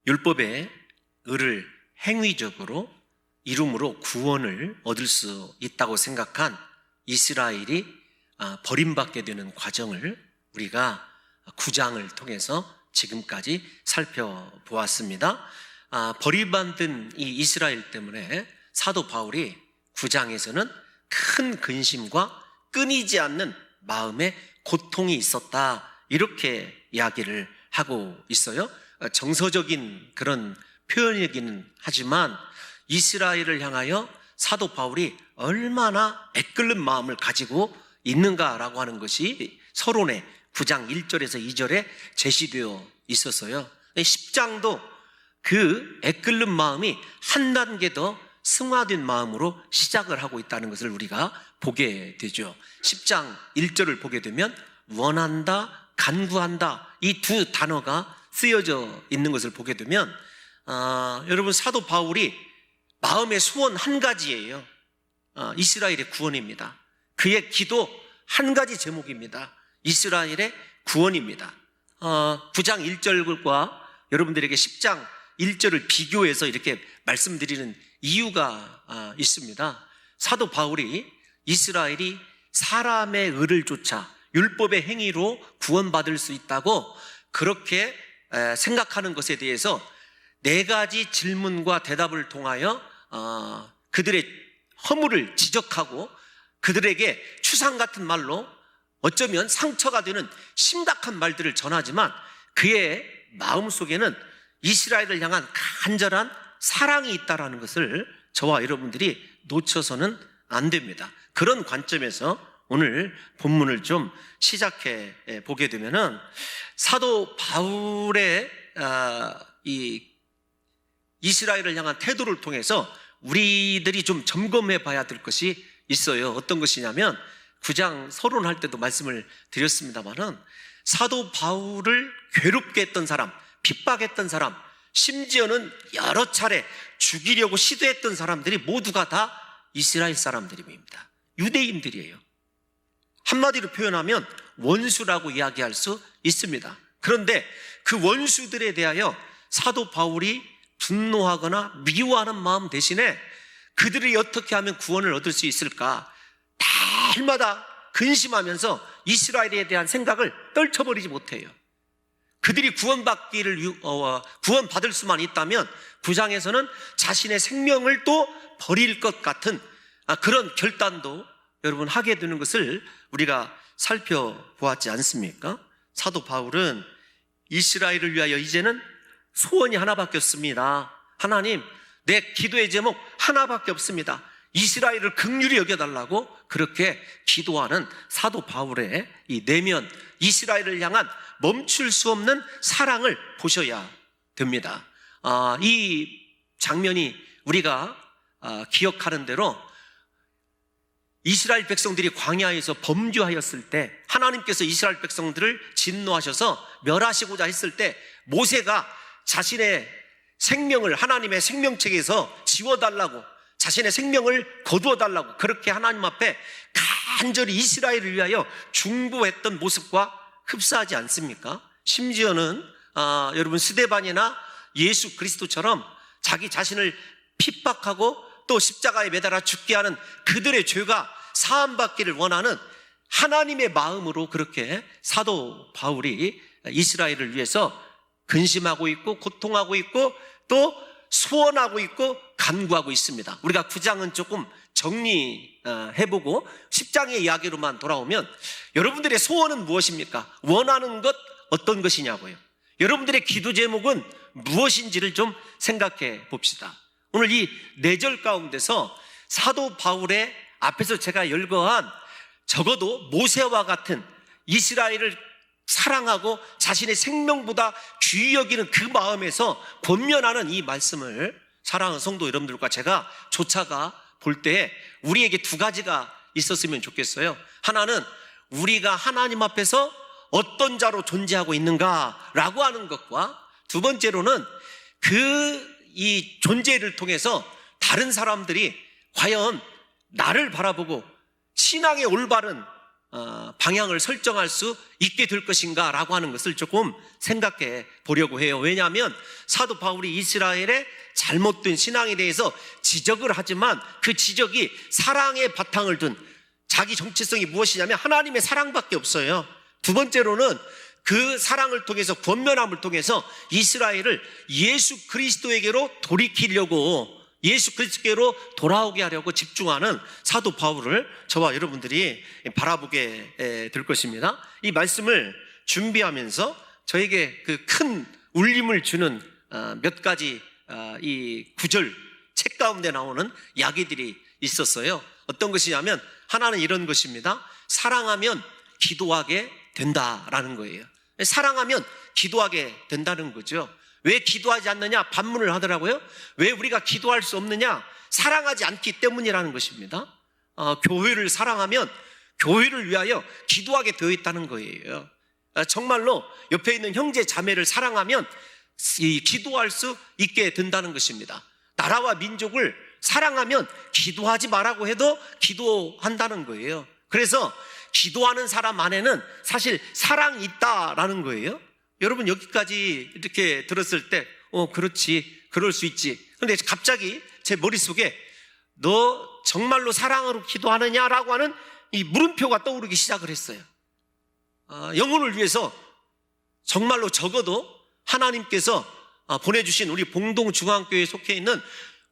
율법의 의를 행위적으로 이름으로 구원을 얻을 수 있다고 생각한 이스라엘이 버림받게 되는 과정을 우리가 9장을 통해서 지금까지 살펴보았습니다. 버림받은 이 이스라엘 때문에 사도 바울이 9장에서는 큰 근심과 끊이지 않는 마음의 고통이 있었다, 이렇게 이야기를 하고 있어요. 정서적인 그런 표현이기는 하지만 이스라엘을 향하여 사도 바울이 얼마나 애끓는 마음을 가지고 있는가라고 하는 것이 서론의 9장 1절에서 2절에 제시되어 있었어요. 10장도 그 애끓는 마음이 한 단계 더 승화된 마음으로 시작을 하고 있다는 것을 우리가 보게 되죠. 10장 1절을 보게 되면 원한다, 간구한다, 이 두 단어가 쓰여져 있는 것을 보게 되면 여러분, 사도 바울이 마음의 소원 한 가지예요. 이스라엘의 구원입니다. 그의 기도 한 가지 제목입니다. 이스라엘의 구원입니다. 9장 1절과 여러분들에게 10장 1절을 비교해서 이렇게 말씀드리는 이유가 있습니다. 사도 바울이 이스라엘이 사람의 의를 쫓아 율법의 행위로 구원받을 수 있다고 그렇게 생각하는 것에 대해서 4가지 질문과 대답을 통하여 그들의 허물을 지적하고 그들에게 추상 같은 말로 어쩌면 상처가 되는 심각한 말들을 전하지만 그의 마음속에는 이스라엘을 향한 간절한 사랑이 있다는 것을 저와 여러분들이 놓쳐서는 안 됩니다. 그런 관점에서 오늘 본문을 좀 시작해 보게 되면은 사도 바울의 이 이스라엘을 향한 태도를 통해서 우리들이 좀 점검해 봐야 될 것이 있어요. 어떤 것이냐면 9장 서론할 때도 말씀을 드렸습니다만은 사도 바울을 괴롭게 했던 사람, 핍박했던 사람, 심지어는 여러 차례 죽이려고 시도했던 사람들이 모두가 다 이스라엘 사람들입니다. 유대인들이에요. 한마디로 표현하면 원수라고 이야기할 수 있습니다. 그런데 그 원수들에 대하여 사도 바울이 분노하거나 미워하는 마음 대신에 그들이 어떻게 하면 구원을 얻을 수 있을까 날마다 근심하면서 이스라엘에 대한 생각을 떨쳐버리지 못해요. 그들이 구원받을 수만 있다면 9장에서는 자신의 생명을 또 버릴 것 같은 그런 결단도 여러분 하게 되는 것을 우리가 살펴보았지 않습니까? 사도 바울은 이스라엘을 위하여 이제는 소원이 하나밖에 없습니다. 하나님, 내 기도의 제목 하나밖에 없습니다. 이스라엘을 긍휼히 여겨달라고 그렇게 기도하는 사도 바울의 이 내면, 이스라엘을 향한 멈출 수 없는 사랑을 보셔야 됩니다. 이 장면이 우리가 기억하는 대로 이스라엘 백성들이 광야에서 범죄하였을 때 하나님께서 이스라엘 백성들을 진노하셔서 멸하시고자 했을 때 모세가 자신의 생명을 하나님의 생명책에서 지워달라고, 자신의 생명을 거두어달라고 그렇게 하나님 앞에 간절히 이스라엘을 위하여 중보했던 모습과 흡사하지 않습니까? 심지어는 여러분 스데반이나 예수 그리스도처럼 자기 자신을 핍박하고 또 십자가에 매달아 죽게 하는 그들의 죄가 사함받기를 원하는 하나님의 마음으로 그렇게 사도 바울이 이스라엘을 위해서 근심하고 있고 고통하고 있고 또 소원하고 있고 간구하고 있습니다. 우리가 9장은 조금 정리해보고 10장의 이야기로만 돌아오면 여러분들의 소원은 무엇입니까? 원하는 것 어떤 것이냐고요. 여러분들의 기도 제목은 무엇인지를 좀 생각해 봅시다. 오늘 이 4절 가운데서 사도 바울의 앞에서 제가 열거한 적어도 모세와 같은 이스라엘을 사랑하고 자신의 생명보다 귀히 여기는 그 마음에서 권면하는 이 말씀을 사랑하는 성도 여러분들과 제가 쫓아가 볼 때 우리에게 2가지가 있었으면 좋겠어요. 하나는 우리가 하나님 앞에서 어떤 자로 존재하고 있는가라고 하는 것과 두 번째로는 이 존재를 통해서 다른 사람들이 과연 나를 바라보고 신앙의 올바른 방향을 설정할 수 있게 될 것인가 라고 하는 것을 조금 생각해 보려고 해요. 왜냐하면 사도 바울이 이스라엘의 잘못된 신앙에 대해서 지적을 하지만 그 지적이 사랑의 바탕을 둔 자기 정체성이 무엇이냐면 하나님의 사랑밖에 없어요. 두 번째로는 그 사랑을 통해서 권면함을 통해서 이스라엘을 예수 그리스도에게로 돌이키려고 예수 그리스도께로 돌아오게 하려고 집중하는 사도 바울을 저와 여러분들이 바라보게 될 것입니다. 이 말씀을 준비하면서 저에게 그 큰 울림을 주는 몇 가지 이 구절 책 가운데 나오는 이야기들이 있었어요. 어떤 것이냐면 하나는 이런 것입니다. 사랑하면 기도하게 된다라는 거예요. 사랑하면 기도하게 된다는 거죠. 왜 기도하지 않느냐? 반문을 하더라고요. 왜 우리가 기도할 수 없느냐? 사랑하지 않기 때문이라는 것입니다. 교회를 사랑하면 교회를 위하여 기도하게 되어 있다는 거예요. 정말로 옆에 있는 형제 자매를 사랑하면 기도할 수 있게 된다는 것입니다. 나라와 민족을 사랑하면 기도하지 말라고 해도 기도한다는 거예요. 그래서 기도하는 사람 안에는 사실 사랑이 있다라는 거예요. 여러분 여기까지 이렇게 들었을 때 그렇지, 그럴 수 있지. 그런데 갑자기 제 머릿속에 너 정말로 사랑으로 기도하느냐라고 하는 이 물음표가 떠오르기 시작을 했어요. 영혼을 위해서 정말로 적어도 하나님께서 보내주신 우리 봉동중앙교회에 속해 있는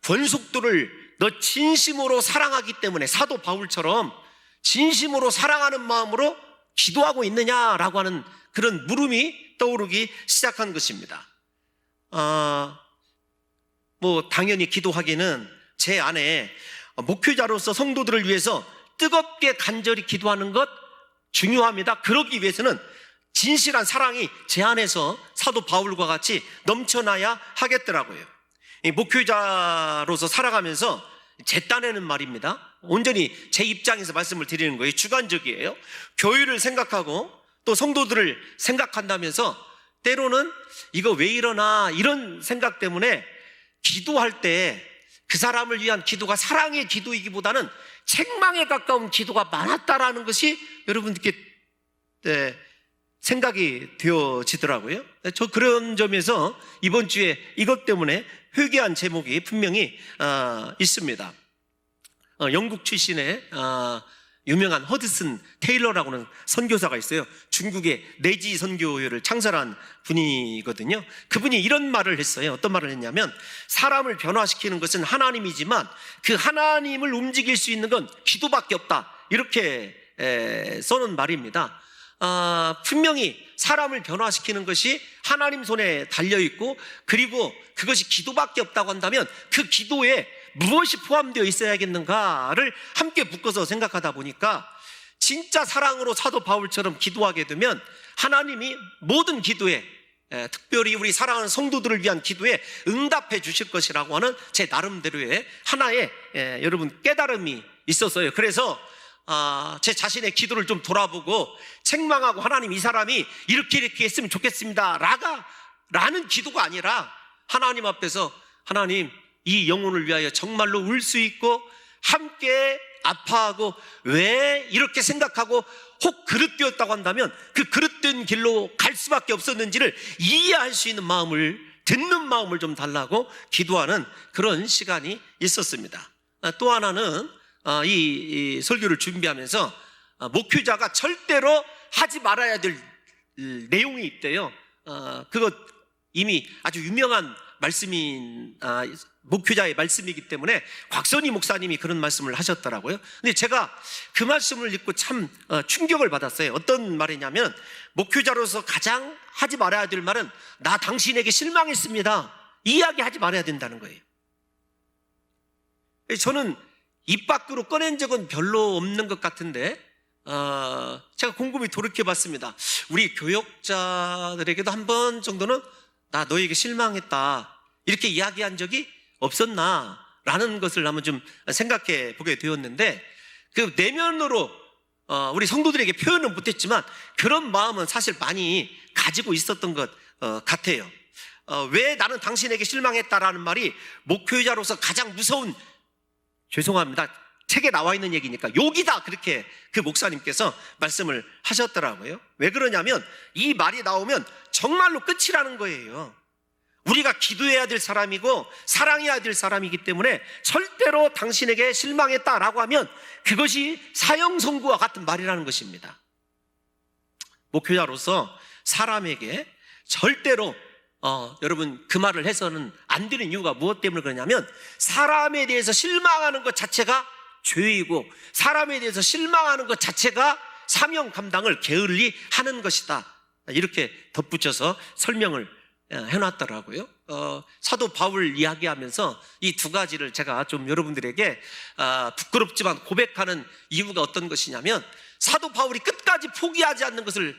권속도를 너 진심으로 사랑하기 때문에 사도 바울처럼 진심으로 사랑하는 마음으로 기도하고 있느냐라고 하는 그런 물음이 떠오르기 시작한 것입니다. 당연히 기도하기는 제 안에 목회자로서 성도들을 위해서 뜨겁게 간절히 기도하는 것 중요합니다. 그러기 위해서는 진실한 사랑이 제 안에서 사도 바울과 같이 넘쳐나야 하겠더라고요. 이 목회자로서 살아가면서 제 딴에는 말입니다. 온전히 제 입장에서 말씀을 드리는 거예요. 주관적이에요. 교회를 생각하고 또 성도들을 생각한다면서 때로는 이거 왜 이러나 이런 생각 때문에 기도할 때 그 사람을 위한 기도가 사랑의 기도이기보다는 책망에 가까운 기도가 많았다라는 것이 여러분들께 생각이 되어지더라고요. 저 그런 점에서 이번 주에 이것 때문에 회개한 제목이 분명히 있습니다. 영국 출신의 유명한 허드슨 테일러라고 하는 선교사가 있어요. 중국의 내지 선교회를 창설한 분이거든요. 그분이 이런 말을 했어요. 어떤 말을 했냐면 사람을 변화시키는 것은 하나님이지만 그 하나님을 움직일 수 있는 건 기도밖에 없다. 이렇게 써놓은 말입니다. 분명히 사람을 변화시키는 것이 하나님 손에 달려있고 그리고 그것이 기도밖에 없다고 한다면 그 기도에 무엇이 포함되어 있어야겠는가를 함께 묶어서 생각하다 보니까 진짜 사랑으로 사도 바울처럼 기도하게 되면 하나님이 모든 기도에 특별히 우리 사랑하는 성도들을 위한 기도에 응답해 주실 것이라고 하는 제 나름대로의 하나의 여러분 깨달음이 있었어요. 그래서 제 자신의 기도를 좀 돌아보고 책망하고 하나님 이 사람이 이렇게 했으면 좋겠습니다 라는 기도가 아니라 하나님 앞에서 하나님 이 영혼을 위하여 정말로 울 수 있고 함께 아파하고 왜 이렇게 생각하고 혹 그릇되었다고 한다면 그 그릇된 길로 갈 수밖에 없었는지를 이해할 수 있는 마음을 듣는 마음을 좀 달라고 기도하는 그런 시간이 있었습니다. 또 하나는 이 설교를 준비하면서 목회자가 절대로 하지 말아야 될 내용이 있대요. 그것 이미 아주 유명한 말씀인 목회자의 말씀이기 때문에 곽선희 목사님이 그런 말씀을 하셨더라고요. 근데 제가 그 말씀을 읽고 참 충격을 받았어요. 어떤 말이냐면 목회자로서 가장 하지 말아야 될 말은 나 당신에게 실망했습니다 이야기하지 말아야 된다는 거예요. 저는 입 밖으로 꺼낸 적은 별로 없는 것 같은데 제가 곰곰이 돌이켜봤습니다. 우리 교역자들에게도 한 번 정도는 나 너에게 실망했다 이렇게 이야기한 적이 없었나 라는 것을 한번 좀 생각해 보게 되었는데 그 내면으로 우리 성도들에게 표현은 못했지만 그런 마음은 사실 많이 가지고 있었던 것 같아요. 왜 나는 당신에게 실망했다라는 말이 목회자로서 가장 무서운 죄송합니다. 책에 나와 있는 얘기니까 욕이다, 그렇게 그 목사님께서 말씀을 하셨더라고요. 왜 그러냐면 이 말이 나오면 정말로 끝이라는 거예요. 우리가 기도해야 될 사람이고 사랑해야 될 사람이기 때문에 절대로 당신에게 실망했다라고 하면 그것이 사형선고와 같은 말이라는 것입니다. 목회자로서 사람에게 절대로 여러분 그 말을 해서는 안 되는 이유가 무엇 때문에 그러냐면 사람에 대해서 실망하는 것 자체가 죄이고 사람에 대해서 실망하는 것 자체가 사명 감당을 게을리 하는 것이다, 이렇게 덧붙여서 설명을 해놨더라고요. 사도 바울 이야기하면서 이 두 가지를 제가 좀 여러분들에게 부끄럽지만 고백하는 이유가 어떤 것이냐면, 사도 바울이 끝까지 포기하지 않는 것을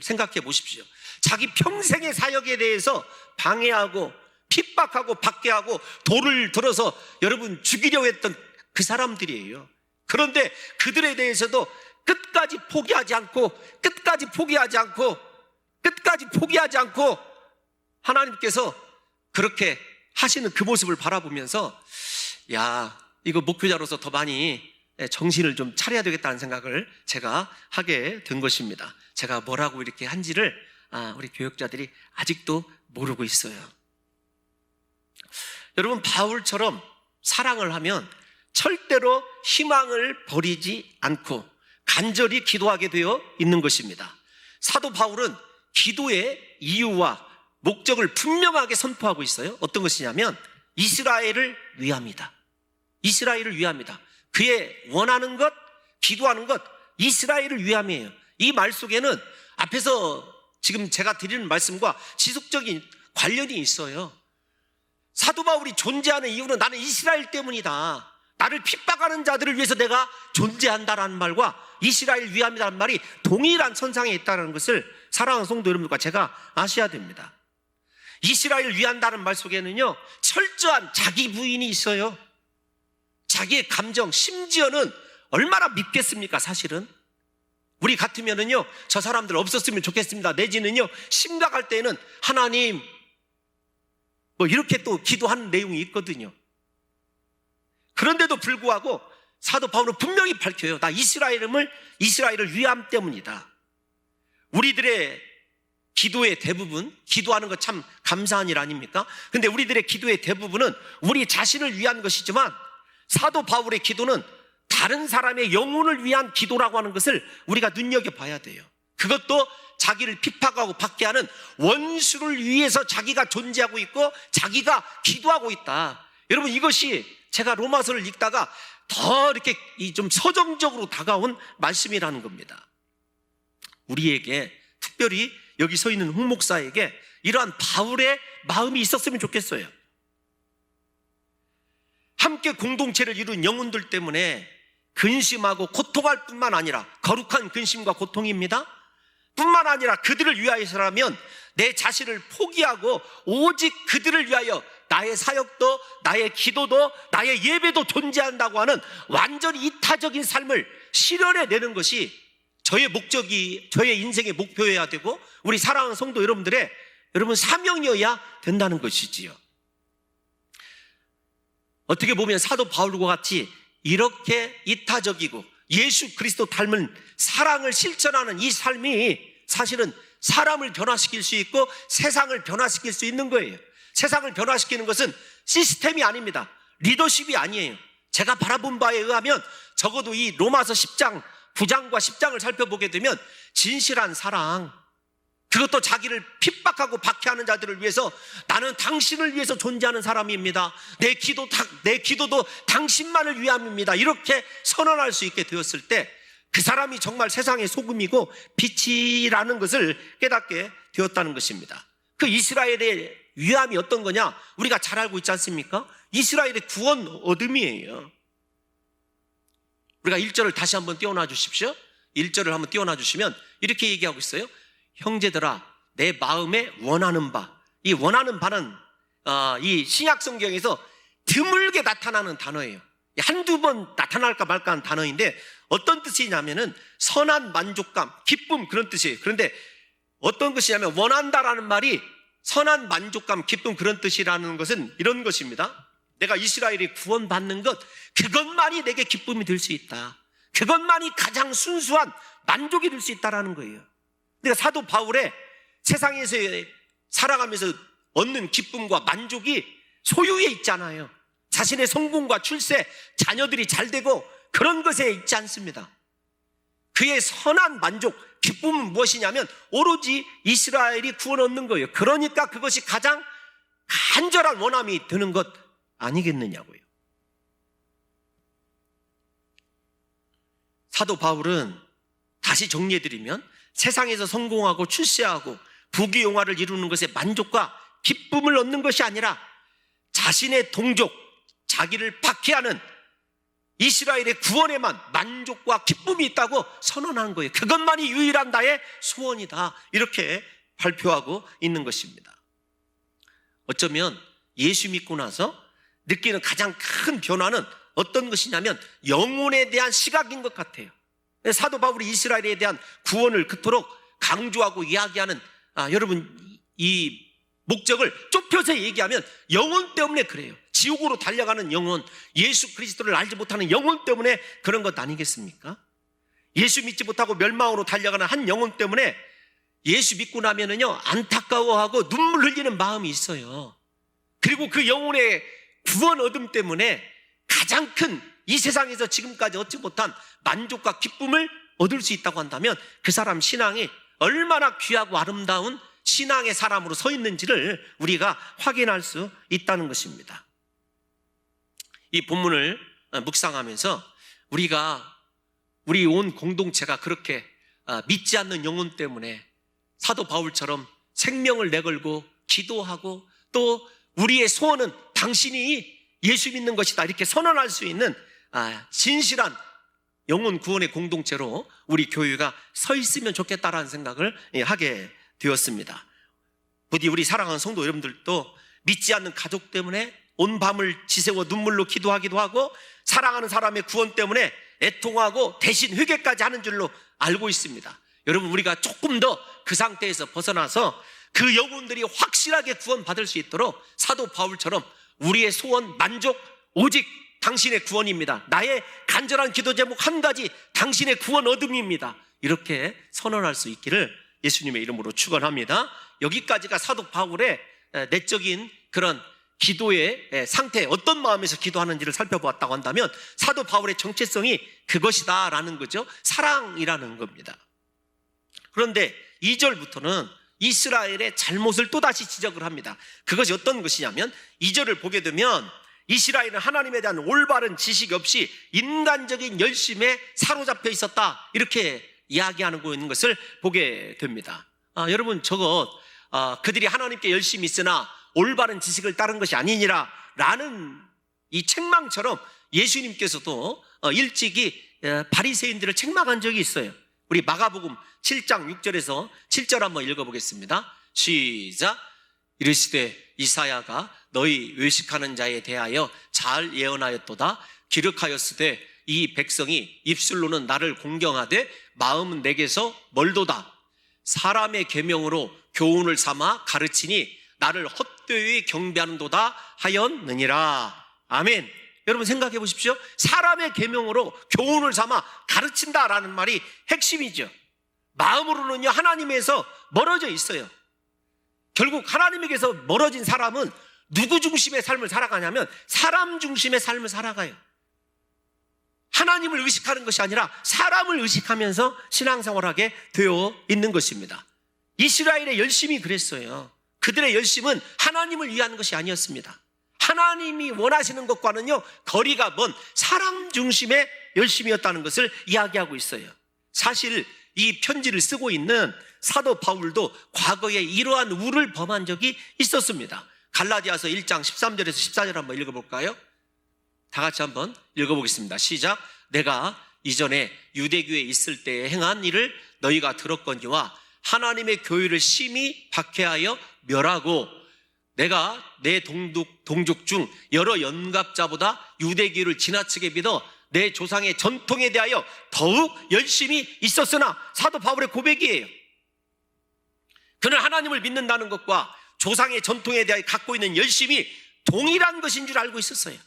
생각해 보십시오. 자기 평생의 사역에 대해서 방해하고 핍박하고 박해하고 돌을 들어서 여러분 죽이려고 했던 그 사람들이에요. 그런데 그들에 대해서도 끝까지 포기하지 않고 하나님께서 그렇게 하시는 그 모습을 바라보면서 야, 이거 목회자로서 더 많이 정신을 좀 차려야 되겠다는 생각을 제가 하게 된 것입니다. 제가 뭐라고 이렇게 한지를 우리 교역자들이 아직도 모르고 있어요. 여러분, 바울처럼 사랑을 하면 절대로 희망을 버리지 않고 간절히 기도하게 되어 있는 것입니다. 사도 바울은 기도의 이유와 목적을 분명하게 선포하고 있어요. 어떤 것이냐면 이스라엘을 위함이다. 이스라엘을 위함이다. 그의 원하는 것, 기도하는 것, 이스라엘을 위함이에요. 이 말 속에는 앞에서 지금 제가 드리는 말씀과 지속적인 관련이 있어요. 사도 바울이 존재하는 이유는 나는 이스라엘 때문이다, 나를 핍박하는 자들을 위해서 내가 존재한다라는 말과 이스라엘 위함이라는 말이 동일한 선상에 있다는 것을 사랑하는 성도 여러분들과 제가 아셔야 됩니다. 이스라엘을 위한다는 말 속에는요, 철저한 자기 부인이 있어요. 자기의 감정, 심지어는 얼마나 밉겠습니까? 사실은 우리 같으면은요, 저 사람들 없었으면 좋겠습니다, 내지는요 심각할 때는 하나님 뭐 이렇게 또 기도하는 내용이 있거든요. 그런데도 불구하고 사도 바울은 분명히 밝혀요. 나 이스라엘을 위함 때문이다. 우리들의 기도의 대부분, 기도하는 것 참 감사한 일 아닙니까? 근데 우리들의 기도의 대부분은 우리 자신을 위한 것이지만 사도 바울의 기도는 다른 사람의 영혼을 위한 기도라고 하는 것을 우리가 눈여겨봐야 돼요. 그것도 자기를 핍박하고 박해하는 원수를 위해서 자기가 존재하고 있고 자기가 기도하고 있다. 여러분, 이것이 제가 로마서를 읽다가 더 이렇게 좀 서정적으로 다가온 말씀이라는 겁니다. 우리에게, 특별히 여기 서 있는 홍 목사에게 이러한 바울의 마음이 있었으면 좋겠어요. 함께 공동체를 이룬 영혼들 때문에 근심하고 고통할 뿐만 아니라, 거룩한 근심과 고통입니다. 뿐만 아니라 그들을 위하여서라면 내 자신을 포기하고 오직 그들을 위하여 나의 사역도, 나의 기도도, 나의 예배도 존재한다고 하는 완전히 이타적인 삶을 실현해내는 것이 저의 목적이, 저의 인생의 목표여야 되고 우리 사랑하는 성도 여러분들의 사명이어야 된다는 것이지요. 어떻게 보면 사도 바울과 같이 이렇게 이타적이고 예수 그리스도 닮은 사랑을 실천하는 이 삶이 사실은 사람을 변화시킬 수 있고 세상을 변화시킬 수 있는 거예요. 세상을 변화시키는 것은 시스템이 아닙니다. 리더십이 아니에요. 제가 바라본 바에 의하면 적어도 이 로마서 10장, 9장과 10장을 살펴보게 되면 진실한 사랑, 그것도 자기를 핍박하고 박해하는 자들을 위해서 나는 당신을 위해서 존재하는 사람입니다, 내 기도도 당신만을 위함입니다, 이렇게 선언할 수 있게 되었을 때 그 사람이 정말 세상의 소금이고 빛이라는 것을 깨닫게 되었다는 것입니다. 그 이스라엘의 위함이 어떤 거냐? 우리가 잘 알고 있지 않습니까? 이스라엘의 구원 얻음이에요. 우리가 1절을 다시 한번 띄워놔 주십시오. 1절을 한번 띄워놔 주시면 이렇게 얘기하고 있어요. 형제들아, 내 마음에 원하는 바. 이 원하는 바는 이 신약 성경에서 드물게 나타나는 단어예요. 한두 번 나타날까 말까 하는 단어인데 어떤 뜻이냐면은 선한 만족감, 기쁨, 그런 뜻이에요. 그런데 어떤 것이냐면 원한다라는 말이 선한 만족감, 기쁨, 그런 뜻이라는 것은 이런 것입니다. 내가 이스라엘이 구원받는 것, 그것만이 내게 기쁨이 될 수 있다. 그것만이 가장 순수한 만족이 될 수 있다는 거예요. 그러니까 사도 바울의 세상에서 살아가면서 얻는 기쁨과 만족이 소유에 있잖아요. 자신의 성공과 출세, 자녀들이 잘 되고 그런 것에 있지 않습니다. 그의 선한 만족, 기쁨은 무엇이냐면 오로지 이스라엘이 구원 얻는 거예요. 그러니까 그것이 가장 간절한 원함이 드는 것 아니겠느냐고요. 사도 바울은 다시 정리해드리면 세상에서 성공하고 출세하고 부귀영화를 이루는 것에 만족과 기쁨을 얻는 것이 아니라 자신의 동족, 자기를 박해하는 이스라엘의 구원에만 만족과 기쁨이 있다고 선언한 거예요. 그것만이 유일한 나의 소원이다, 이렇게 발표하고 있는 것입니다. 어쩌면 예수 믿고 나서 느끼는 가장 큰 변화는 어떤 것이냐면 영혼에 대한 시각인 것 같아요. 사도 바울이 이스라엘에 대한 구원을 그토록 강조하고 이야기하는 여러분, 이 목적을 좁혀서 얘기하면 영혼 때문에 그래요. 지옥으로 달려가는 영혼, 예수 그리스도를 알지 못하는 영혼 때문에 그런 것 아니겠습니까? 예수 믿지 못하고 멸망으로 달려가는 한 영혼 때문에 예수 믿고 나면은요, 안타까워하고 눈물 흘리는 마음이 있어요. 그리고 그 영혼의 구원 얻음 때문에 가장 큰 이 세상에서 지금까지 얻지 못한 만족과 기쁨을 얻을 수 있다고 한다면 그 사람 신앙이 얼마나 귀하고 아름다운 신앙의 사람으로 서 있는지를 우리가 확인할 수 있다는 것입니다. 이 본문을 묵상하면서 우리 온 공동체가 그렇게 믿지 않는 영혼 때문에 사도 바울처럼 생명을 내걸고 기도하고 또 우리의 소원은 당신이 예수 믿는 것이다, 이렇게 선언할 수 있는 진실한 영혼 구원의 공동체로 우리 교회가 서 있으면 좋겠다라는 생각을 하게 되었습니다. 부디 우리 사랑하는 성도 여러분들도 믿지 않는 가족 때문에 온 밤을 지새워 눈물로 기도하기도 하고 사랑하는 사람의 구원 때문에 애통하고 대신 회개까지 하는 줄로 알고 있습니다. 여러분, 우리가 조금 더 그 상태에서 벗어나서 그 영혼들이 확실하게 구원받을 수 있도록 사도 바울처럼 우리의 소원, 만족, 오직 당신의 구원입니다. 나의 간절한 기도 제목 한 가지, 당신의 구원 얻음입니다. 이렇게 선언할 수 있기를 예수님의 이름으로 축원합니다. 여기까지가 사도 바울의 내적인 그런 기도의 상태, 어떤 마음에서 기도하는지를 살펴보았다고 한다면 사도 바울의 정체성이 그것이다 라는 거죠. 사랑이라는 겁니다. 그런데 2절부터는 이스라엘의 잘못을 또다시 지적을 합니다. 그것이 어떤 것이냐면 2절을 보게 되면 이스라엘은 하나님에 대한 올바른 지식 없이 인간적인 열심에 사로잡혀 있었다, 이렇게 이야기하는 것을 보게 됩니다. 여러분, 저것 그들이 하나님께 열심히 있으나 올바른 지식을 따른 것이 아니니라 라는 이 책망처럼 예수님께서도 일찍이 바리새인들을 책망한 적이 있어요. 우리 마가복음 7장 6절에서 7절 한번 읽어보겠습니다. 시작. 이르시되 이사야가 너희 외식하는 자에 대하여 잘 예언하였도다. 기록하였으되 이 백성이 입술로는 나를 공경하되 마음은 내게서 멀도다. 사람의 계명으로 교훈을 삼아 가르치니 나를 헛되이 경배하는도다 하였느니라. 아멘. 여러분 생각해 보십시오. 사람의 계명으로 교훈을 삼아 가르친다라는 말이 핵심이죠. 마음으로는요, 하나님에서 멀어져 있어요. 결국 하나님에게서 멀어진 사람은 누구 중심의 삶을 살아가냐면 사람 중심의 삶을 살아가요. 하나님을 의식하는 것이 아니라 사람을 의식하면서 신앙생활하게 되어 있는 것입니다. 이스라엘의 열심이 그랬어요. 그들의 열심은 하나님을 위한 것이 아니었습니다. 하나님이 원하시는 것과는요, 거리가 먼 사람 중심의 열심이었다는 것을 이야기하고 있어요. 사실 이 편지를 쓰고 있는 사도 바울도 과거에 이러한 우를 범한 적이 있었습니다. 갈라디아서 1장 13절에서 14절 한번 읽어볼까요? 다 같이 한번 읽어보겠습니다. 시작. 내가 이전에 유대교에 있을 때에 행한 일을 너희가 들었거니와 하나님의 교회를 심히 박해하여 멸하고 내가 내 동족 중 여러 연갑자보다 유대교를 지나치게 믿어 내 조상의 전통에 대하여 더욱 열심히 있었으나, 사도 바울의 고백이에요. 그는 하나님을 믿는다는 것과 조상의 전통에 대하여 갖고 있는 열심이 동일한 것인 줄 알고 있었어요.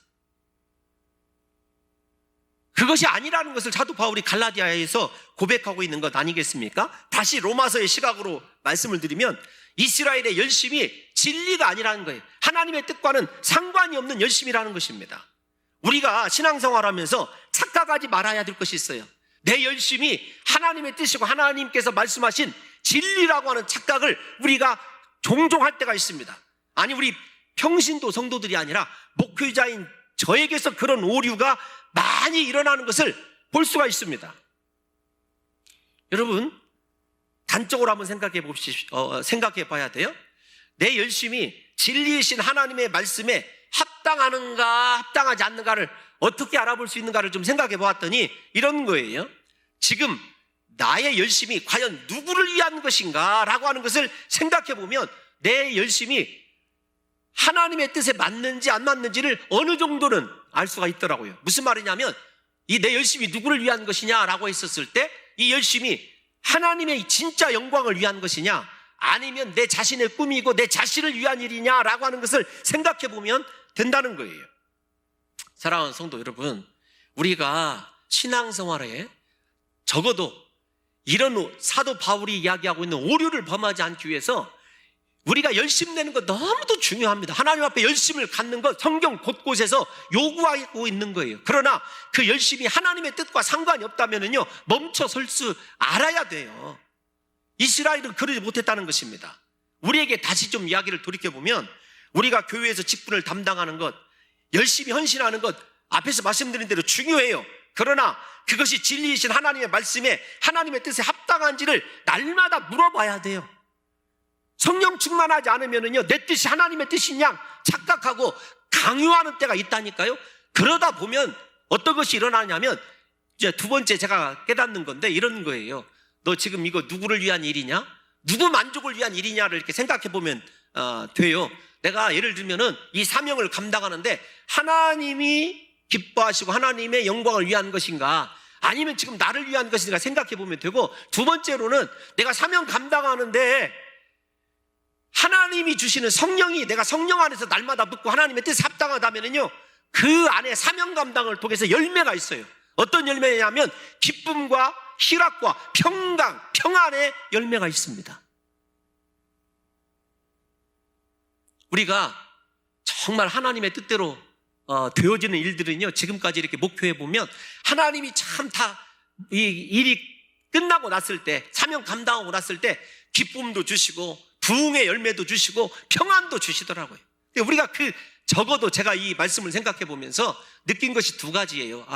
그것이 아니라는 것을 사도 바울이 갈라디아에서 고백하고 있는 것 아니겠습니까? 다시 로마서의 시각으로 말씀을 드리면 이스라엘의 열심이 진리가 아니라는 거예요. 하나님의 뜻과는 상관이 없는 열심이라는 것입니다. 우리가 신앙생활하면서 착각하지 말아야 될 것이 있어요. 내 열심이 하나님의 뜻이고 하나님께서 말씀하신 진리라고 하는 착각을 우리가 종종 할 때가 있습니다. 아니, 우리 평신도 성도들이 아니라 목회자인 저에게서 그런 오류가 많이 일어나는 것을 볼 수가 있습니다. 여러분, 단적으로 한번 생각해 봐야 돼요. 내 열심이 진리이신 하나님의 말씀에 합당하는가 합당하지 않는가를 어떻게 알아볼 수 있는가를 좀 생각해 보았더니 이런 거예요. 지금 나의 열심이 과연 누구를 위한 것인가 라고 하는 것을 생각해 보면 내 열심이 하나님의 뜻에 맞는지 안 맞는지를 어느 정도는 알 수가 있더라고요. 무슨 말이냐면 이 내 열심이 누구를 위한 것이냐라고 했었을 때 이 열심이 하나님의 진짜 영광을 위한 것이냐 아니면 내 자신의 꿈이고 내 자신을 위한 일이냐라고 하는 것을 생각해 보면 된다는 거예요. 사랑하는 성도 여러분, 우리가 신앙생활에 적어도 이런 사도 바울이 이야기하고 있는 오류를 범하지 않기 위해서 우리가 열심 내는 것 너무도 중요합니다. 하나님 앞에 열심을 갖는 것 성경 곳곳에서 요구하고 있는 거예요. 그러나 그 열심이 하나님의 뜻과 상관이 없다면요 멈춰 설 수 알아야 돼요. 이스라엘은 그러지 못했다는 것입니다. 우리에게 다시 좀 이야기를 돌이켜보면 우리가 교회에서 직분을 담당하는 것, 열심히 헌신하는 것 앞에서 말씀드린 대로 중요해요. 그러나 그것이 진리이신 하나님의 말씀에 하나님의 뜻에 합당한지를 날마다 물어봐야 돼요. 성령 충만하지 않으면요 내 뜻이 하나님의 뜻이냐 착각하고 강요하는 때가 있다니까요. 그러다 보면 어떤 것이 일어나냐면 이제 두 번째 제가 깨닫는 건데 이런 거예요. 너 지금 이거 누구를 위한 일이냐? 누구 만족을 위한 일이냐를 이렇게 생각해 보면 돼요. 내가 예를 들면은 이 사명을 감당하는데 하나님이 기뻐하시고 하나님의 영광을 위한 것인가 아니면 지금 나를 위한 것인가 생각해 보면 되고, 두 번째로는 내가 사명 감당하는데 하나님이 주시는 성령이 내가 성령 안에서 날마다 붙고 하나님의 뜻에 합당하다면요 그 안에 사명 감당을 통해서 열매가 있어요. 어떤 열매냐면 기쁨과 희락과 평강, 평안의 열매가 있습니다. 우리가 정말 하나님의 뜻대로 되어지는 일들은요 지금까지 이렇게 목표해 보면 하나님이 참 다 이 일이 끝나고 났을 때, 사명 감당하고 났을 때 기쁨도 주시고 부흥의 열매도 주시고 평안도 주시더라고요. 우리가 적어도 제가 이 말씀을 생각해 보면서 느낀 것이 두 가지예요.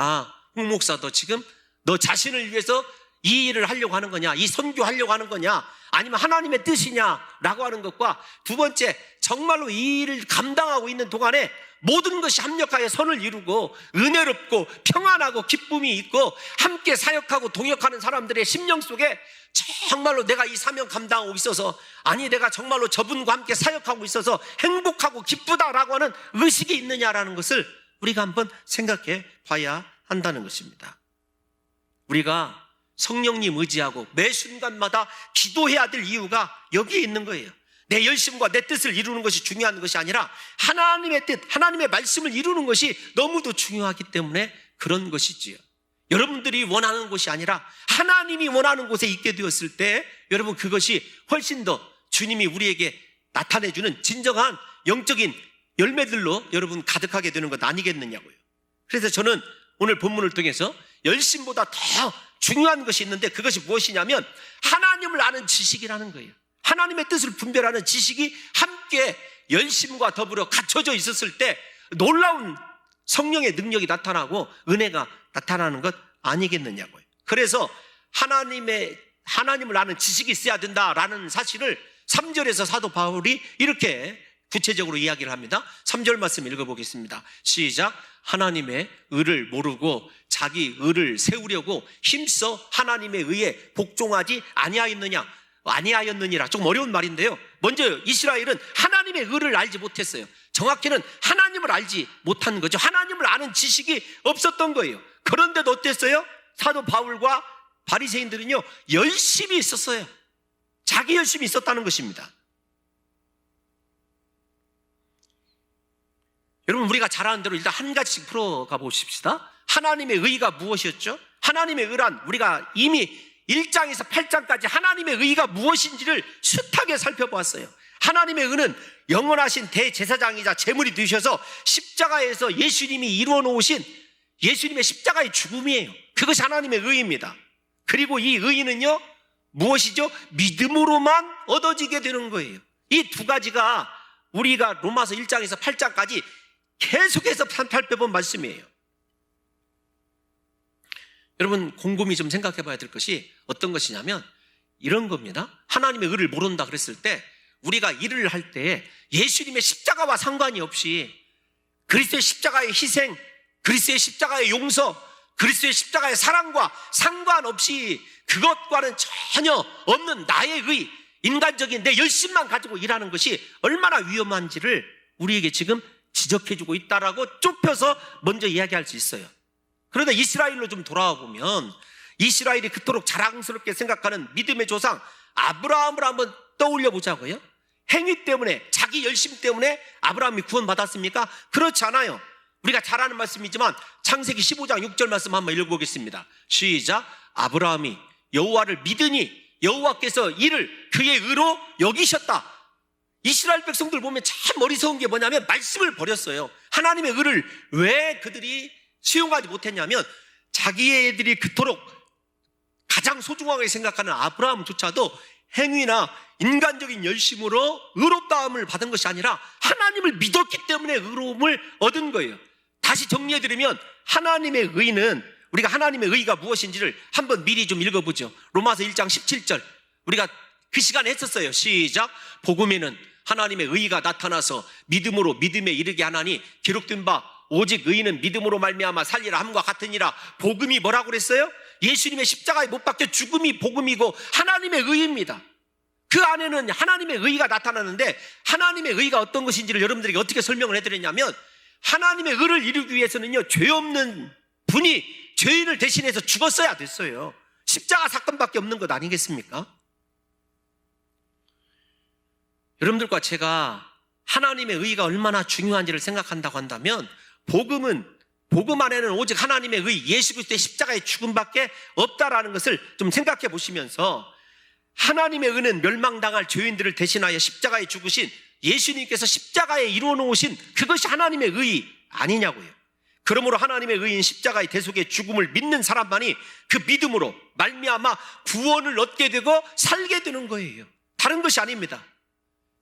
홍 목사, 너 지금 너 자신을 위해서 이 일을 하려고 하는 거냐, 이 선교하려고 하는 거냐, 아니면 하나님의 뜻이냐라고 하는 것과, 두 번째 정말로 이 일을 감당하고 있는 동안에 모든 것이 합력하여 선을 이루고 은혜롭고 평안하고 기쁨이 있고 함께 사역하고 동역하는 사람들의 심령 속에 정말로 내가 이 사명 감당하고 있어서, 아니 내가 정말로 저분과 함께 사역하고 있어서 행복하고 기쁘다라고 하는 의식이 있느냐라는 것을 우리가 한번 생각해 봐야 한다는 것입니다. 우리가 성령님 의지하고 매 순간마다 기도해야 될 이유가 여기에 있는 거예요. 내 열심과 내 뜻을 이루는 것이 중요한 것이 아니라 하나님의 뜻, 하나님의 말씀을 이루는 것이 너무도 중요하기 때문에 그런 것이지요. 여러분들이 원하는 곳이 아니라 하나님이 원하는 곳에 있게 되었을 때 여러분 그것이 훨씬 더 주님이 우리에게 나타내주는 진정한 영적인 열매들로 여러분 가득하게 되는 것 아니겠느냐고요. 그래서 저는 오늘 본문을 통해서 열심보다 더 중요한 것이 있는데 그것이 무엇이냐면 하나님을 아는 지식이라는 거예요. 하나님의 뜻을 분별하는 지식이 함께 열심과 더불어 갖춰져 있었을 때 놀라운 성령의 능력이 나타나고 은혜가 나타나는 것 아니겠느냐고요. 그래서 하나님을 아는 지식이 있어야 된다라는 사실을 3절에서 사도 바울이 이렇게 구체적으로 이야기를 합니다. 3절 말씀 읽어보겠습니다. 시작. 하나님의 의를 모르고 자기 의를 세우려고 힘써 하나님의 의에 복종하지 아니하였느니라. 조금 어려운 말인데요, 먼저 이스라엘은 하나님의 의를 알지 못했어요. 정확히는 하나님을 알지 못한 거죠. 하나님을 아는 지식이 없었던 거예요. 그런데도 어땠어요? 사도 바울과 바리새인들은요 열심히 있었어요. 자기 열심히 있었다는 것입니다. 여러분, 우리가 잘 아는 대로 일단 한 가지씩 풀어가 보십시다. 하나님의 의가 무엇이었죠? 하나님의 의란 우리가 이미 1장에서 8장까지 하나님의 의가 무엇인지를 숱하게 살펴보았어요. 하나님의 의는 영원하신 대제사장이자 제물이 되셔서 십자가에서 예수님이 이루어 놓으신 예수님의 십자가의 죽음이에요. 그것이 하나님의 의입니다. 그리고 이 의는요, 무엇이죠? 믿음으로만 얻어지게 되는 거예요. 이 두 가지가 우리가 로마서 1장에서 8장까지 계속해서 살펴본 말씀이에요. 여러분, 곰곰이 좀 생각해 봐야 될 것이 어떤 것이냐면 이런 겁니다. 하나님의 의를 모른다 그랬을 때 우리가 일을 할 때 예수님의 십자가와 상관이 없이 그리스도의 십자가의 희생, 그리스도의 십자가의 용서, 그리스도의 십자가의 사랑과 상관없이 그것과는 전혀 없는 나의 의, 인간적인 내 열심만 가지고 일하는 것이 얼마나 위험한지를 우리에게 지금 지적해주고 있다라고 좁혀서 먼저 이야기할 수 있어요. 그런데 이스라엘로 좀 돌아와 보면 이스라엘이 그토록 자랑스럽게 생각하는 믿음의 조상 아브라함을 한번 떠올려 보자고요. 행위 때문에, 자기 열심 때문에 아브라함이 구원받았습니까? 그렇지 않아요. 우리가 잘 아는 말씀이지만 창세기 15장 6절 말씀 한번 읽어보겠습니다. 시작. 아브라함이 여호와를 믿으니 여호와께서 이를 그의 의로 여기셨다. 이스라엘 백성들 보면 참 어리석은 게 뭐냐면 말씀을 버렸어요. 하나님의 의를 왜 그들이 수용하지 못했냐면 자기애들이 그토록 가장 소중하게 생각하는 아브라함조차도 행위나 인간적인 열심으로 의롭다함을 받은 것이 아니라 하나님을 믿었기 때문에 의로움을 얻은 거예요. 다시 정리해드리면 하나님의 의는, 우리가 하나님의 의가 무엇인지를 한번 미리 좀 읽어보죠. 로마서 1장 17절 우리가 그 시간에 했었어요. 시작. 복음에는 하나님의 의가 나타나서 믿음으로 믿음에 이르게 하나니 기록된 바 오직 의인은 믿음으로 말미암아 살리라 함과 같으니라. 복음이 뭐라고 그랬어요? 예수님의 십자가에 못 박혀 죽음이 복음이고 하나님의 의입니다. 그 안에는 하나님의 의가 나타나는데 하나님의 의가 어떤 것인지를 여러분들에게 어떻게 설명을 해드렸냐면 하나님의 의를 이루기 위해서는요, 죄 없는 분이 죄인을 대신해서 죽었어야 됐어요. 십자가 사건밖에 없는 것 아니겠습니까? 여러분들과 제가 하나님의 의가 얼마나 중요한지를 생각한다고 한다면 복음 안에는 오직 하나님의 의, 예수 그리스도의 십자가의 죽음밖에 없다라는 것을 좀 생각해 보시면서 하나님의 의는 멸망당할 죄인들을 대신하여 십자가에 죽으신 예수님께서 십자가에 이루어 놓으신 그것이 하나님의 의 아니냐고요. 그러므로 하나님의 의인 십자가의 대속의 죽음을 믿는 사람만이 그 믿음으로 말미암아 구원을 얻게 되고 살게 되는 거예요. 다른 것이 아닙니다.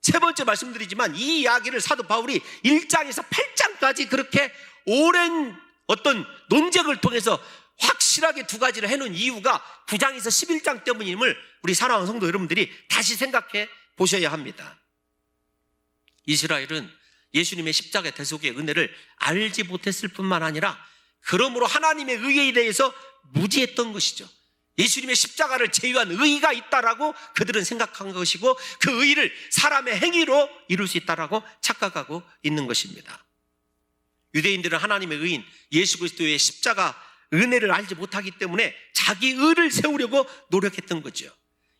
세 번째 말씀드리지만 이 이야기를 사도 바울이 1장에서 8장까지 그렇게 오랜 어떤 논쟁을 통해서 확실하게 두 가지를 해놓은 이유가 9장에서 11장 때문임을 우리 사랑하는 성도 여러분들이 다시 생각해 보셔야 합니다. 이스라엘은 예수님의 십자가의 대속의 은혜를 알지 못했을 뿐만 아니라 그러므로 하나님의 의에 대해서 무지했던 것이죠. 예수님의 십자가를 제외한 의가 있다라고 그들은 생각한 것이고 그 의를 사람의 행위로 이룰 수 있다라고 착각하고 있는 것입니다. 유대인들은 하나님의 의인 예수 그리스도의 십자가 은혜를 알지 못하기 때문에 자기 의를 세우려고 노력했던 거죠.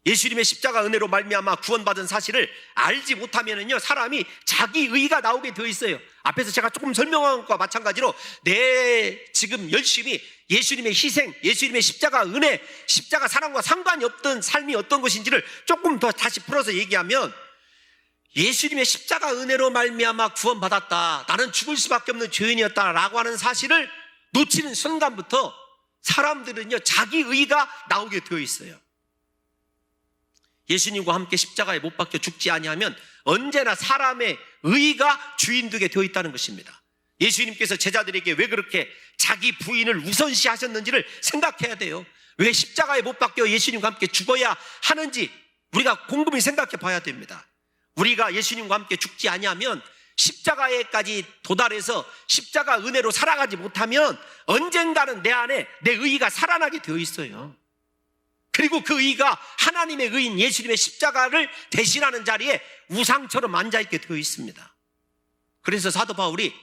예수님의 십자가 은혜로 말미암아 구원받은 사실을 알지 못하면은요, 사람이 자기 의가 나오게 되어 있어요. 앞에서 제가 조금 설명한 것과 마찬가지로 내 지금 열심히 예수님의 희생, 예수님의 십자가 은혜, 십자가 사랑과 상관이 없던 삶이 어떤 것인지를 조금 더 다시 풀어서 얘기하면 예수님의 십자가 은혜로 말미암아 구원받았다, 나는 죽을 수밖에 없는 죄인이었다라고 하는 사실을 놓치는 순간부터 사람들은요, 자기 의가 나오게 되어 있어요. 예수님과 함께 십자가에 못 박혀 죽지 아니하면 언제나 사람의 의가 주인 되게 되어 있다는 것입니다. 예수님께서 제자들에게 왜 그렇게 자기 부인을 우선시 하셨는지를 생각해야 돼요. 왜 십자가에 못 박혀 예수님과 함께 죽어야 하는지 우리가 곰곰이 생각해 봐야 됩니다. 우리가 예수님과 함께 죽지 아니하면, 십자가에까지 도달해서 십자가 은혜로 살아가지 못하면 언젠가는 내 안에 내 의가 살아나게 되어 있어요. 그리고 그 의가 하나님의 의인 예수님의 십자가를 대신하는 자리에 우상처럼 앉아있게 되어 있습니다. 그래서 사도 바울이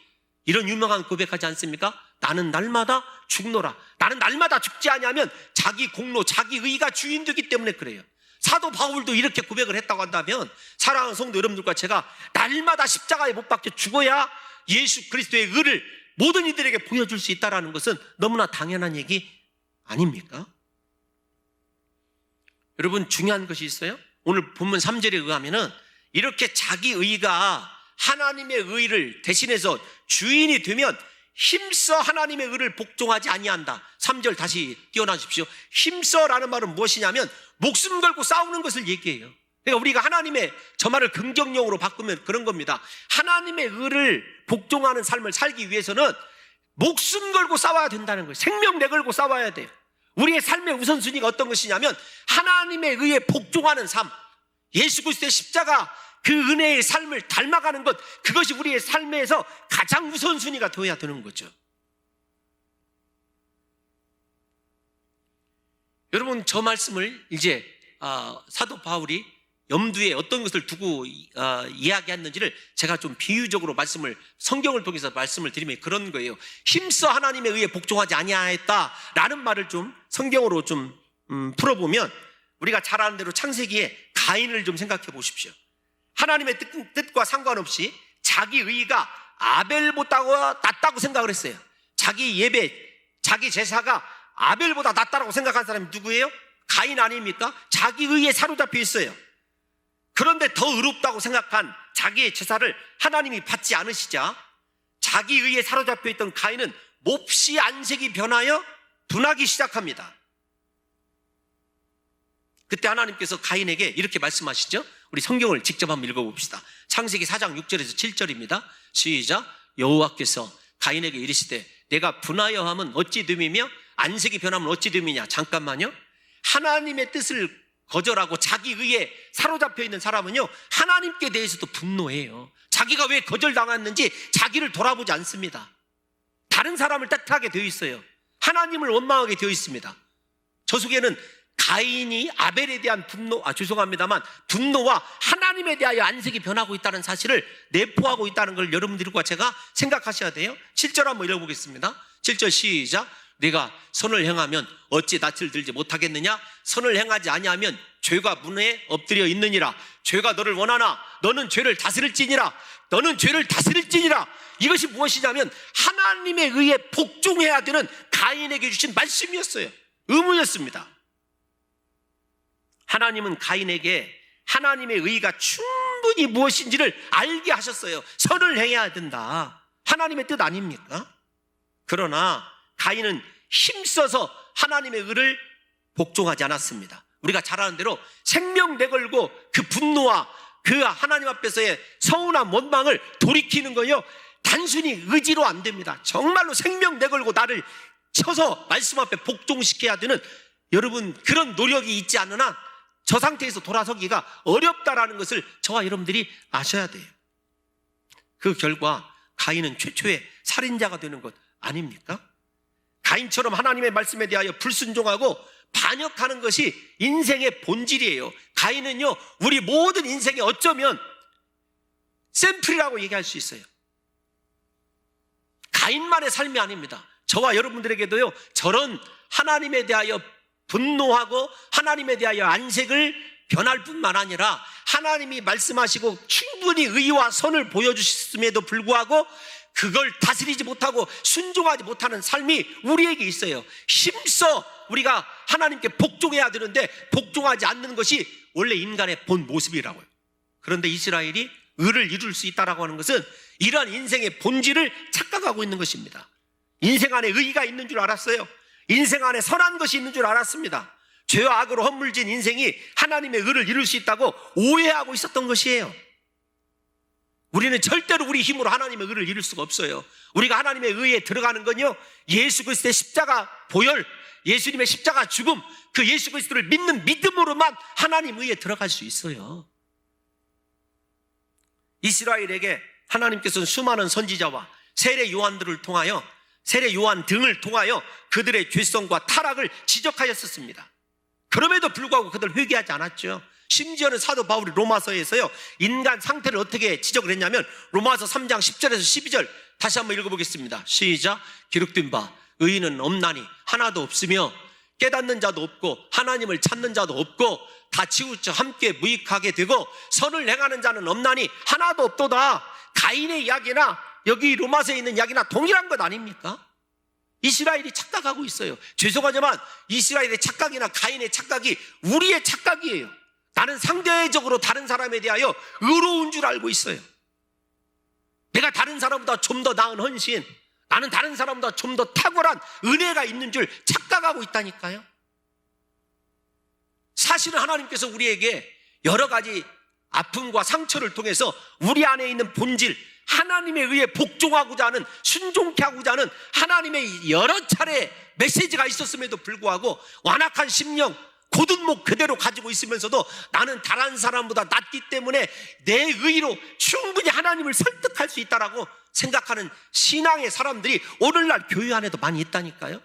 이런 유명한 고백하지 않습니까? 나는 날마다 죽노라. 나는 날마다 죽지 아니하면 자기 공로, 자기 의가 주인 되기 때문에 그래요. 사도 바울도 이렇게 고백을 했다고 한다면 사랑하는 성도 여러분들과 제가 날마다 십자가에 못 박혀 죽어야 예수 그리스도의 의를 모든 이들에게 보여줄 수 있다는 것은 너무나 당연한 얘기 아닙니까? 여러분, 중요한 것이 있어요. 오늘 본문 3절에 의하면은 이렇게 자기 의가 하나님의 의를 대신해서 주인이 되면 힘써 하나님의 의를 복종하지 아니한다. 3절 다시 띄워놔주십시오. 힘써라는 말은 무엇이냐면 목숨 걸고 싸우는 것을 얘기해요. 그러니까 우리가 하나님의 저 말을 긍정용으로 바꾸면 그런 겁니다. 하나님의 의를 복종하는 삶을 살기 위해서는 목숨 걸고 싸워야 된다는 거예요. 생명 내걸고 싸워야 돼요. 우리의 삶의 우선순위가 어떤 것이냐면 하나님의 의에 복종하는 삶, 예수 그리스도의 십자가 그 은혜의 삶을 닮아가는 것, 그것이 우리의 삶에서 가장 우선순위가 되어야 되는 거죠. 여러분, 저 말씀을 이제 사도 바울이 염두에 어떤 것을 두고 이야기했는지를 제가 좀 비유적으로 성경을 통해서 말씀을 드리면 그런 거예요. 힘써 하나님에 의해 복종하지 아니하였다라는 말을 좀 성경으로 좀 풀어보면 우리가 잘 아는 대로 창세기에 가인을 좀 생각해 보십시오. 하나님의 뜻과 상관없이 자기 의가 아벨보다 낫다고 생각을 했어요. 자기 예배, 자기 제사가 아벨보다 낫다라고 생각한 사람이 누구예요? 가인 아닙니까? 자기 의에 사로잡혀 있어요. 그런데 더 의롭다고 생각한 자기의 제사를 하나님이 받지 않으시자 자기 의에 사로잡혀 있던 가인은 몹시 안색이 변하여 분하기 시작합니다. 그때 하나님께서 가인에게 이렇게 말씀하시죠. 우리 성경을 직접 한번 읽어봅시다. 창세기 4장 6절에서 7절입니다. 시작. 여호와께서 가인에게 이르시되 내가 분하여 함은 어찌 됨이며 안색이 변하면 어찌 됨이냐. 잠깐만요. 하나님의 뜻을 거절하고 자기 의에 사로잡혀 있는 사람은요, 하나님께 대해서도 분노해요. 자기가 왜 거절당했는지 자기를 돌아보지 않습니다. 다른 사람을 탓하게 되어 있어요. 하나님을 원망하게 되어 있습니다. 저 속에는 가인이 아벨에 대한 분노와 하나님에 대하여 안색이 변하고 있다는 사실을 내포하고 있다는 걸 여러분들과 제가 생각하셔야 돼요. 7절 한번 읽어보겠습니다. 7절 시작. 네가 선을 행하면 어찌 낯을 들지 못하겠느냐? 선을 행하지 아니하면 죄가 문에 엎드려 있느니라. 죄가 너를 원하나 너는 죄를 다스릴지니라. 너는 죄를 다스릴지니라. 이것이 무엇이냐면 하나님에 의해 복종해야 되는 가인에게 주신 말씀이었어요. 의무였습니다. 하나님은 가인에게 하나님의 의가 충분히 무엇인지를 알게 하셨어요. 선을 행해야 된다. 하나님의 뜻 아닙니까? 그러나 가인은 힘써서 하나님의 의를 복종하지 않았습니다. 우리가 잘 아는 대로 생명 내걸고 그 분노와 그 하나님 앞에서의 서운한 원망을 돌이키는 거요, 단순히 의지로 안 됩니다. 정말로 생명 내걸고 나를 쳐서 말씀 앞에 복종시켜야 되는, 여러분, 그런 노력이 있지 않는 한 저 상태에서 돌아서기가 어렵다라는 것을 저와 여러분들이 아셔야 돼요. 그 결과 가인은 최초의 살인자가 되는 것 아닙니까? 가인처럼 하나님의 말씀에 대하여 불순종하고 반역하는 것이 인생의 본질이에요. 가인은요, 우리 모든 인생에 어쩌면 샘플이라고 얘기할 수 있어요. 가인만의 삶이 아닙니다. 저와 여러분들에게도요, 저런 하나님에 대하여 분노하고 하나님에 대하여 안색을 변할 뿐만 아니라 하나님이 말씀하시고 충분히 의와 선을 보여주셨음에도 불구하고 그걸 다스리지 못하고 순종하지 못하는 삶이 우리에게 있어요. 힘써 우리가 하나님께 복종해야 되는데 복종하지 않는 것이 원래 인간의 본 모습이라고요. 그런데 이스라엘이 의를 이룰 수 있다라고 하는 것은 이러한 인생의 본질을 착각하고 있는 것입니다. 인생 안에 의가 있는 줄 알았어요. 인생 안에 선한 것이 있는 줄 알았습니다. 죄와 악으로 허물진 인생이 하나님의 의를 이룰 수 있다고 오해하고 있었던 것이에요. 우리는 절대로 우리 힘으로 하나님의 의를 이룰 수가 없어요. 우리가 하나님의 의에 들어가는 건요, 예수 그리스도의 십자가 보혈, 예수님의 십자가 죽음, 그 예수 그리스도를 믿는 믿음으로만 하나님 의에 들어갈 수 있어요. 이스라엘에게 하나님께서는 수많은 선지자와 세례 요한들을 통하여, 세례 요한 등을 통하여 그들의 죄성과 타락을 지적하였었습니다. 그럼에도 불구하고 그들 회개하지 않았죠. 심지어는 사도 바울이 로마서에서요, 인간 상태를 어떻게 지적을 했냐면 로마서 3장 10절에서 12절 다시 한번 읽어보겠습니다. 시작. 기록된 바 의인은 없나니 하나도 없으며 깨닫는 자도 없고 하나님을 찾는 자도 없고 다 치우쳐 함께 무익하게 되고 선을 행하는 자는 없나니 하나도 없도다. 가인의 이야기나 여기 로마서에 있는 이야기나 동일한 것 아닙니까? 이스라엘이 착각하고 있어요. 죄송하지만 이스라엘의 착각이나 가인의 착각이 우리의 착각이에요. 나는 상대적으로 다른 사람에 대하여 의로운 줄 알고 있어요. 내가 다른 사람보다 좀 더 나은 헌신, 나는 다른 사람보다 좀 더 탁월한 은혜가 있는 줄 착각하고 있다니까요. 사실은 하나님께서 우리에게 여러 가지 아픔과 상처를 통해서 우리 안에 있는 본질, 하나님에 의해 복종하고자 하는, 순종케 하고자 하는 하나님의 여러 차례 메시지가 있었음에도 불구하고 완악한 심령, 곧은 목 그대로 가지고 있으면서도 나는 다른 사람보다 낫기 때문에 내 의로 충분히 하나님을 설득할 수 있다라고 생각하는 신앙의 사람들이 오늘날 교회 안에도 많이 있다니까요.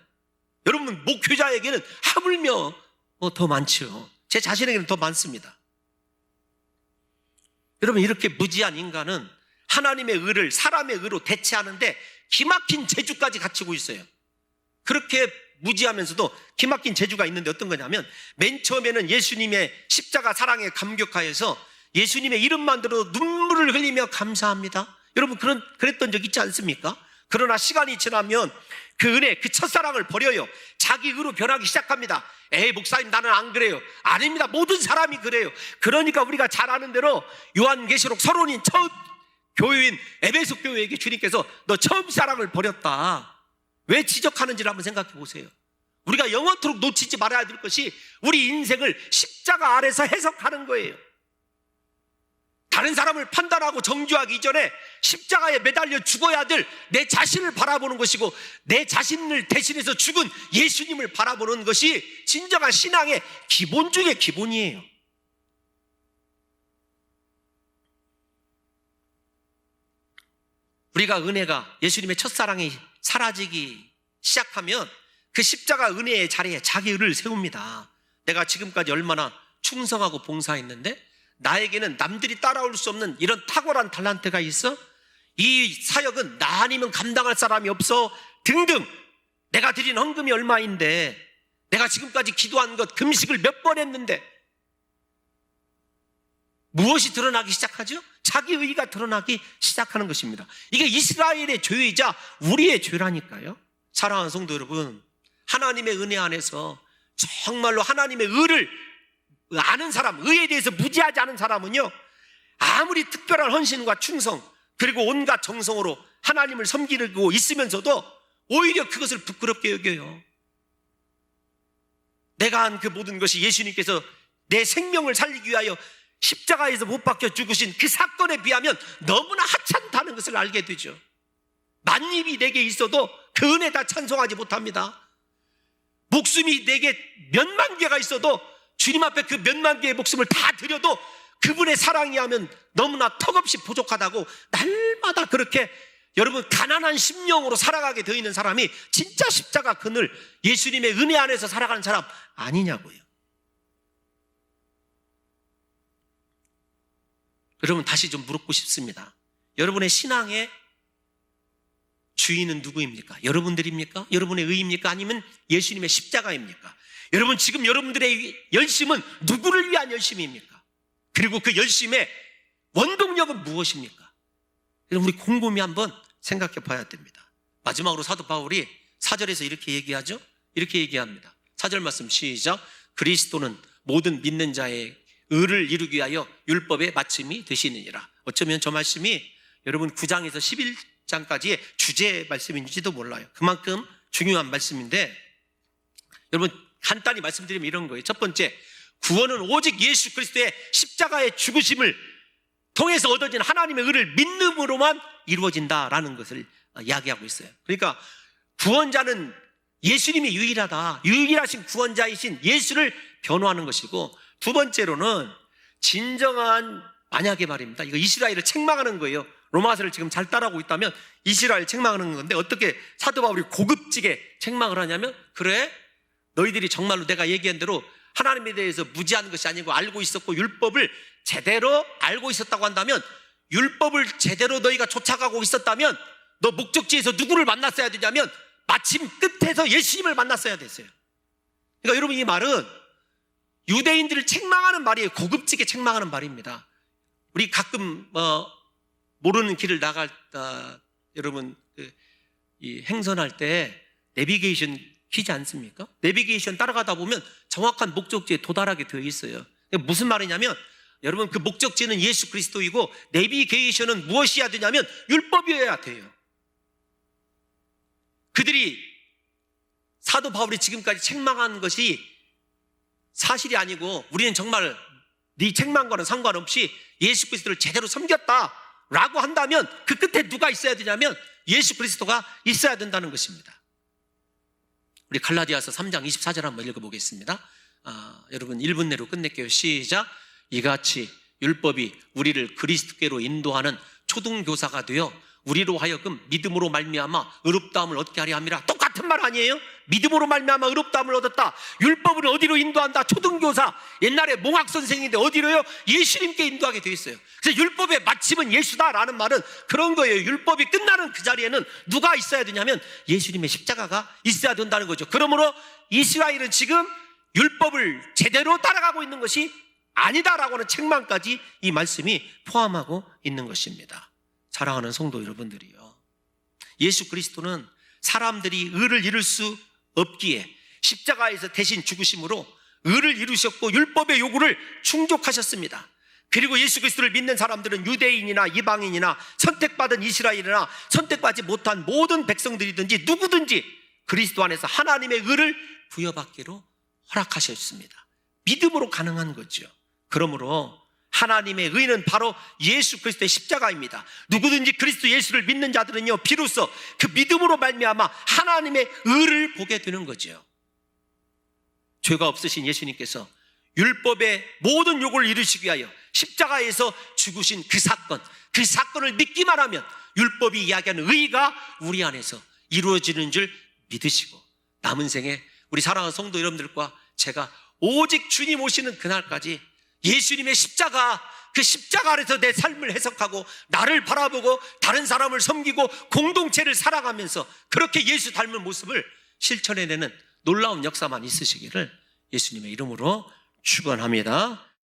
여러분, 목회자에게는 하물며 더 많죠. 제 자신에게는 더 많습니다. 여러분, 이렇게 무지한 인간은 하나님의 의를 사람의 의로 대체하는데 기막힌 재주까지 갖추고 있어요. 그렇게 무지하면서도 기막힌 재주가 있는데 어떤 거냐면, 맨 처음에는 예수님의 십자가 사랑에 감격하여서 예수님의 이름만 들어도 눈물을 흘리며 감사합니다. 여러분, 그랬던 적 있지 않습니까? 그러나 시간이 지나면 그 은혜, 그 첫사랑을 버려요. 자기 의로 변하기 시작합니다. 에이, 목사님, 나는 안 그래요. 아닙니다. 모든 사람이 그래요. 그러니까 우리가 잘 아는 대로 요한계시록 서론인 첫 교회인 에베소 교회에게 주님께서 너 처음 사랑을 버렸다. 왜 지적하는지를 한번 생각해 보세요. 우리가 영원토록 놓치지 말아야 될 것이 우리 인생을 십자가 아래서 해석하는 거예요. 다른 사람을 판단하고 정죄하기 이전에 십자가에 매달려 죽어야 될 내 자신을 바라보는 것이고, 내 자신을 대신해서 죽은 예수님을 바라보는 것이 진정한 신앙의 기본 중의 기본이에요. 우리가 은혜가, 예수님의 첫사랑이 사라지기 시작하면 그 십자가 은혜의 자리에 자기 의를 세웁니다. 내가 지금까지 얼마나 충성하고 봉사했는데 나에게는 남들이 따라올 수 없는 이런 탁월한 달란트가 있어? 이 사역은 나 아니면 감당할 사람이 없어? 등등. 내가 드린 헌금이 얼마인데, 내가 지금까지 기도한 것, 금식을 몇 번 했는데, 무엇이 드러나기 시작하죠? 자기 의의가 드러나기 시작하는 것입니다. 이게 이스라엘의 죄이자 우리의 죄라니까요. 사랑하는 성도 여러분, 하나님의 은혜 안에서 정말로 하나님의 의를 아는 사람, 의에 대해서 무지하지 않은 사람은요, 아무리 특별한 헌신과 충성 그리고 온갖 정성으로 하나님을 섬기고 있으면서도 오히려 그것을 부끄럽게 여겨요. 내가 한 그 모든 것이 예수님께서 내 생명을 살리기 위하여 십자가에서 못 박혀 죽으신 그 사건에 비하면 너무나 하찮다는 것을 알게 되죠. 만입이 내게 있어도 그 은혜 다 찬송하지 못합니다. 목숨이 내게 몇만 개가 있어도 주님 앞에 그 몇만 개의 목숨을 다 드려도 그분의 사랑이 하면 너무나 턱없이 부족하다고 날마다 그렇게 여러분 가난한 심령으로 살아가게 되어 있는 사람이 진짜 십자가 그늘 예수님의 은혜 안에서 살아가는 사람 아니냐고요. 여러분, 다시 좀 묻고 싶습니다. 여러분의 신앙의 주인은 누구입니까? 여러분들입니까? 여러분의 의입니까? 아니면 예수님의 십자가입니까? 여러분, 지금 여러분들의 열심은 누구를 위한 열심입니까? 그리고 그 열심의 원동력은 무엇입니까? 우리 곰곰이 한번 생각해 봐야 됩니다. 마지막으로 사도 바울이 4절에서 이렇게 얘기하죠. 이렇게 얘기합니다. 4절 말씀 시작. 그리스도는 모든 믿는 자의 의를 이루기 위하여 율법의 마침이 되시느니라. 어쩌면 저 말씀이 여러분 9장에서 11장까지의 주제 말씀인지도 몰라요. 그만큼 중요한 말씀인데, 여러분 간단히 말씀드리면 이런 거예요. 첫 번째, 구원은 오직 예수 그리스도의 십자가의 죽으심을 통해서 얻어진 하나님의 의를 믿음으로만 이루어진다라는 것을 이야기하고 있어요. 그러니까 구원자는 예수님이 유일하다, 유일하신 구원자이신 예수를 변호하는 것이고, 두 번째로는 진정한, 만약에 말입니다, 이거 이스라엘을 책망하는 거예요. 로마서를 지금 잘 따라오고 있다면 이스라엘 책망하는 건데, 어떻게 사도 바울이 고급지게 책망을 하냐면, 그래 너희들이 정말로 내가 얘기한 대로 하나님에 대해서 무지한 것이 아니고 알고 있었고 율법을 제대로 알고 있었다고 한다면, 율법을 제대로 너희가 쫓아가고 있었다면 너 목적지에서 누구를 만났어야 되냐면 마침 끝에서 예수님을 만났어야 됐어요. 그러니까 여러분, 이 말은 유대인들을 책망하는 말이에요. 고급지게 책망하는 말입니다. 우리 가끔 모르는 길을 나갔다 여러분 이 행선할 때 내비게이션 키지 않습니까? 내비게이션 따라가다 보면 정확한 목적지에 도달하게 되어 있어요. 무슨 말이냐면 여러분, 그 목적지는 예수 그리스도이고 내비게이션은 무엇이어야 되냐면 율법이어야 돼요. 그들이 사도 바울이 지금까지 책망한 것이 사실이 아니고 우리는 정말 네 책망과는 상관없이 예수 그리스도를 제대로 섬겼다라고 한다면 그 끝에 누가 있어야 되냐면 예수 그리스도가 있어야 된다는 것입니다. 우리 갈라디아서 3장 24절 한번 읽어보겠습니다. 여러분 1분 내로 끝낼게요. 시작. 이같이 율법이 우리를 그리스도께로 인도하는 초등교사가 되어 우리로 하여금 믿음으로 말미암아 의롭다함을 얻게 하려 함이라. 똑같은 말 아니에요? 믿음으로 말미암아 의롭다함을 얻었다. 율법은 어디로 인도한다? 초등교사. 옛날에 몽학 선생인데 어디로요? 예수님께 인도하게 되어 있어요. 그래서 율법의 마침은 예수다라는 말은 그런 거예요. 율법이 끝나는 그 자리에는 누가 있어야 되냐면 예수님의 십자가가 있어야 된다는 거죠. 그러므로 이스라엘은 지금 율법을 제대로 따라가고 있는 것이 아니다라고 하는 책망까지 이 말씀이 포함하고 있는 것입니다. 사랑하는 성도 여러분들이요, 예수 그리스도는 사람들이 의를 이룰 수 없기에 십자가에서 대신 죽으심으로 의를 이루셨고 율법의 요구를 충족하셨습니다. 그리고 예수 그리스도를 믿는 사람들은 유대인이나 이방인이나 선택받은 이스라엘이나 선택받지 못한 모든 백성들이든지 누구든지 그리스도 안에서 하나님의 의를 부여받기로 허락하셨습니다. 믿음으로 가능한 거죠. 그러므로 하나님의 의는 바로 예수 그리스도의 십자가입니다. 누구든지 그리스도 예수를 믿는 자들은요, 비로소 그 믿음으로 말미암아 하나님의 의를 보게 되는 거죠. 죄가 없으신 예수님께서 율법의 모든 요구를 이루시기 위하여 십자가에서 죽으신 그 사건을 믿기만 하면 율법이 이야기하는 의가 우리 안에서 이루어지는 줄 믿으시고 남은 생에 우리 사랑하는 성도 여러분들과 제가 오직 주님 오시는 그날까지 예수님의 십자가, 그 십자가 아래서 내 삶을 해석하고 나를 바라보고 다른 사람을 섬기고 공동체를 사랑하면서 그렇게 예수 닮은 모습을 실천해내는 놀라운 역사만 있으시기를 예수님의 이름으로 축원합니다.